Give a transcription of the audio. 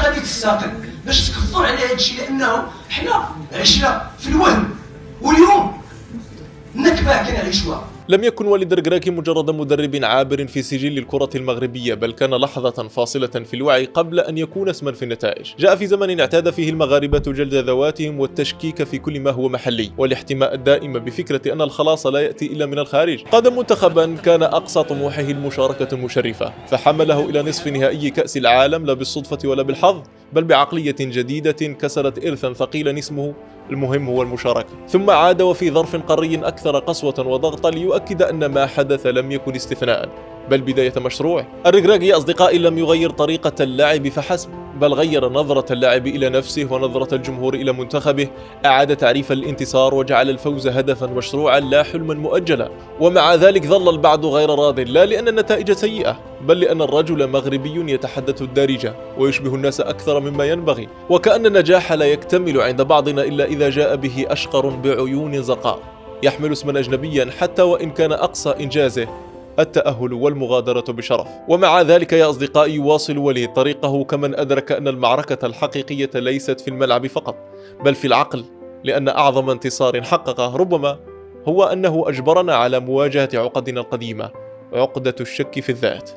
غادي تستقل باش تكفر على هذا الشيء، لانه حنا عشنا في الوهم واليوم نكبه كنعيشوها. لم يكن والد ركراكي مجرد مدرب عابر في سجل الكرة المغربية، بل كان لحظة فاصلة في الوعي قبل أن يكون اسما في النتائج. جاء في زمن اعتاد فيه المغاربة جلد ذواتهم والتشكيك في كل ما هو محلي، والاحتماء الدائم بفكرة أن الخلاص لا يأتي إلا من الخارج. قاد منتخبا كان أقصى طموحه المشاركة المشرفة، فحمله إلى نصف نهائي كأس العالم لا بالصدفة ولا بالحظ، بل بعقلية جديدة كسرت إرثا ثقيلا اسمه المهم هو المشاركة. ثم عاد وفي ظرف قاري أكثر قسوة وضغطا ليؤكد أن ما حدث لم يكن استثناء بل بداية مشروع. الركراكي يا أصدقائي لم يغير طريقة اللعب فحسب، بل غير نظرة اللاعب إلى نفسه ونظرة الجمهور إلى منتخبه، أعاد تعريف الانتصار وجعل الفوز هدفا مشروعا لا حلما مؤجلا. ومع ذلك ظل البعض غير راض، لا لأن النتائج سيئة، بل لأن الرجل مغربي يتحدث الدارجة ويشبه الناس أكثر مما ينبغي، وكأن النجاح لا يكتمل عند بعضنا إلا إذا جاء به أشقر بعيون زرقاء يحمل اسما أجنبيا حتى وإن كان أقصى إنجازه التأهل والمغادرة بشرف. ومع ذلك يا أصدقائي يواصل وليد طريقه كمن أدرك أن المعركة الحقيقية ليست في الملعب فقط بل في العقل، لأن أعظم انتصار حققه ربما هو أنه أجبرنا على مواجهة عقدنا القديمة، عقدة الشك في الذات.